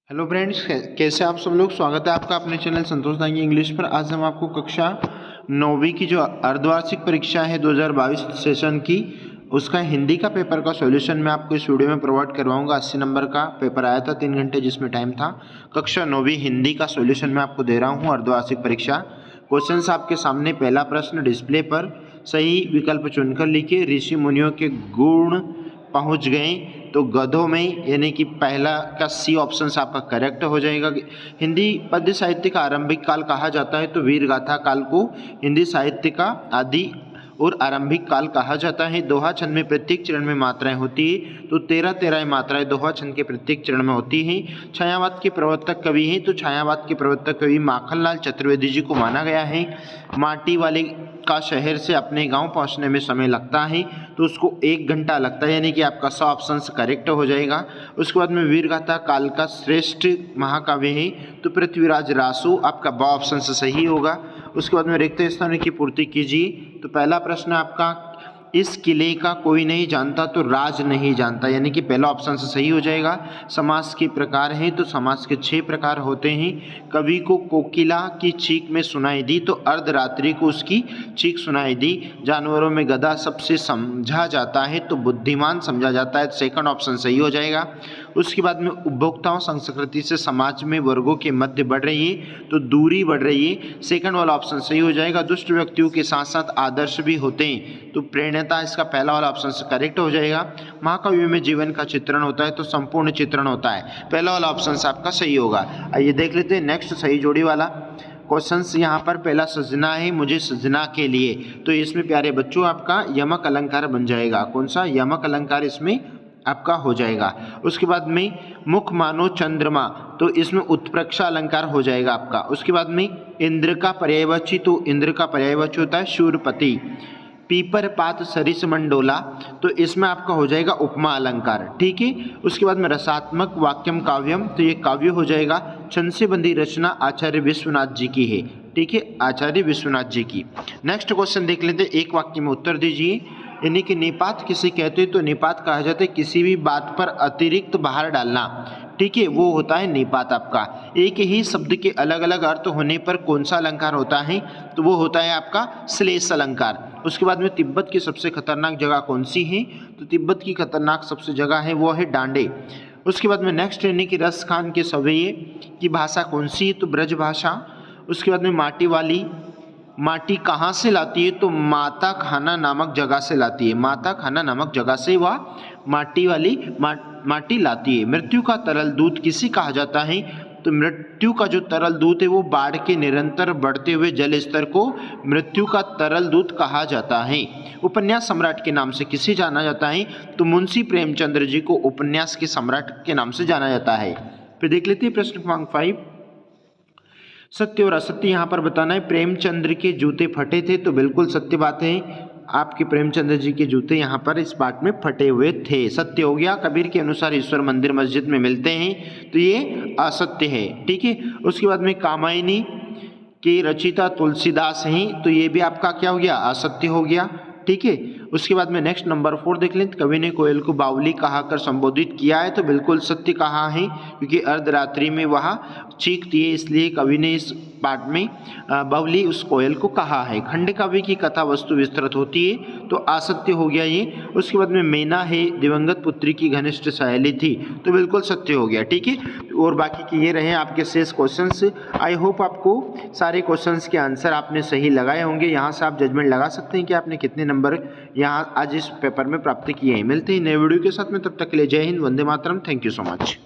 Hello friends, कैसे आप सब लोग। स्वागत है आपका अपने चैनल संतोष दांगी इंग्लिश पर। आज हम आपको कक्षा 9वीं की जो अर्धवार्षिक परीक्षा है 2022 सेशन की, उसका हिंदी का पेपर का सॉल्यूशन मैं आपको इस वीडियो में प्रोवाइड करवाऊंगा। 80 नंबर का पेपर आया था, 3 घंटे जिसमें टाइम था। कक्षा 9वीं हिंदी का सॉल्यूशन मैं आपको दे रहा हूँ अर्धवार्षिक परीक्षा। क्वेश्चन आपके सामने। पहला प्रश्न डिस्प्ले पर सही विकल्प चुनकर लिखिए। ऋषि मुनियों के गुण पहुंच गए तो गधों में, यानी कि पहला का सी ऑप्शन आपका करेक्ट हो जाएगा। हिंदी पद्य साहित्य का आरंभिक काल कहा जाता है तो वीर गाथा काल को हिंदी साहित्य का आदि और आरंभिक काल कहा जाता है। दोहा छंद में प्रत्येक चरण में मात्राएं होती है तो 13 मात्राएं दोहा छंद के प्रत्येक चरण में होती हैं। छायावाद के प्रवर्तक कवि हैं तो छायावाद के प्रवर्तक कवि माखनलाल चतुर्वेदी जी को माना गया है। माटी वाले का शहर से अपने गांव पहुंचने में समय लगता है तो उसको 1 घंटा लगता है, यानी कि आपका 100 ऑप्शन करेक्ट हो जाएगा। उसके बाद में वीरगाथा काल का श्रेष्ठ महाकाव्य है तो पृथ्वीराज रासो, आपका ब ऑप्शन से सही होगा। उसके बाद में रिक्त स्थानों की पूर्ति कीजिए। तो पहला प्रश्न आपका, इस किले का कोई नहीं जानता तो राज नहीं जानता, यानी कि पहला ऑप्शन से सही हो जाएगा। समास के प्रकार हैं तो समास के 6 प्रकार होते हैं। कवि को कोकिला की चीख में सुनाई दी तो अर्धरात्रि को उसकी चीख सुनाई दी। जानवरों में गधा सबसे समझा जाता है तो बुद्धिमान समझा जाता है, सेकंड ऑप्शन सही हो जाएगा। उसके बाद में उपभोक्ताओं संस्कृति से समाज में वर्गों के मध्य बढ़ रही है तो दूरी बढ़ रही है, सेकंड वाला ऑप्शन सही हो जाएगा। दुष्ट व्यक्तियों के साथ साथ आदर्श भी होते हैं तो प्रेरणा, इसका पहला वाला ऑप्शन करेक्ट हो जाएगा। महाकाव्य में जीवन का चित्रण होता है तो संपूर्ण चित्रण होता है, पहला वाला ऑप्शन आपका सही होगा। आइए देख लेते हैं नेक्स्ट सही जोड़ी वाला क्वेश्चन। यहाँ पर पहला सजना है मुझे सजना के लिए, तो इसमें प्यारे बच्चों आपका यमक अलंकार बन जाएगा। कौन सा यमक अलंकार इसमें आपका हो जाएगा। उसके बाद में मुख मानो चंद्रमा, तो इसमें उत्प्रेक्षा अलंकार हो जाएगा आपका। उसके बाद में इंद्र का पर्यायवाची, तो इंद्र का पर्यायवाची होता है शूरपति। पीपर पात सरिस मंडोला, तो इसमें आपका हो जाएगा उपमा अलंकार, ठीक है। उसके बाद में रसात्मक वाक्यम काव्यम, तो ये काव्य हो जाएगा। छंद से बंधी रचना आचार्य विश्वनाथ जी की है, ठीक है, आचार्य विश्वनाथ जी की। नेक्स्ट क्वेश्चन देख लेते हैं, एक वाक्य में उत्तर दीजिए। यानी कि निपात किसे कहते हैं तो निपात कहा जाता है किसी भी बात पर अतिरिक्त भार डालना, ठीक है, वो होता है निपात आपका। एक ही शब्द के अलग अलग अर्थ होने पर कौन सा अलंकार होता है तो वो होता है आपका श्लेष अलंकार। उसके बाद में तिब्बत की सबसे खतरनाक जगह कौन सी है तो तिब्बत की खतरनाक सबसे जगह है वो है डांडे। उसके बाद में नेक्स्ट, यानी कि रस खान के सवैये की भाषा कौन सी है तो ब्रज भाषा। उसके बाद में माटी वाली, माटी कहाँ से लाती है तो माता खाना नामक जगह से लाती है, माता खाना नामक जगह से वह माटी वाली माटी लाती है। मृत्यु का तरल दूध किसे कहा जाता है तो मृत्यु का जो तरल दूध है वो बाढ़ के निरंतर बढ़ते हुए जल स्तर को मृत्यु का तरल दूध कहा जाता है। उपन्यास सम्राट के नाम से किसे जाना जाता है तो मुंशी प्रेमचंद्र जी को उपन्यास के सम्राट के नाम से जाना जाता है। फिर देख लेते हैं प्रश्न क्रमांक 5, सत्य और असत्य यहाँ पर बताना है। प्रेमचंद्र के जूते फटे थे तो बिल्कुल सत्य बात है, आपके प्रेमचंद्र जी के जूते यहाँ पर इस पाठ में फटे हुए थे, सत्य हो गया। कबीर के अनुसार ईश्वर मंदिर मस्जिद में मिलते हैं तो ये असत्य है, ठीक है। उसके बाद में कामायनी के रचिता तुलसीदास हैं तो ये भी आपका क्या हो गया, असत्य हो गया, ठीक है। उसके बाद में नेक्स्ट नंबर 4 देख लें। कवि ने कोयल को बावली कहाकर संबोधित किया है तो बिल्कुल सत्य कहा है, क्योंकि अर्धरात्रि में वह चीखती है इसलिए कवि ने इस पाठ में बावली उस कोयल को कहा है। खंड काव्य की कथा वस्तु विस्तृत होती है तो असत्य हो गया ये। उसके बाद में मैना है दिवंगत पुत्री की घनिष्ठ सहेली थी तो बिल्कुल सत्य हो गया, ठीक है। और बाकी के ये रहे आपके शेष क्वेश्चंस। आई होप आपको सारे क्वेश्चंस के आंसर आपने सही लगाए होंगे। यहाँ से आप जजमेंट लगा सकते हैं कि आपने कितने नंबर यहाँ आज इस पेपर में प्राप्त किए हैं। मिलते हैं नए वीडियो के साथ में, तब तक के लिए जय Hind, Vande Mataram, thank you so much.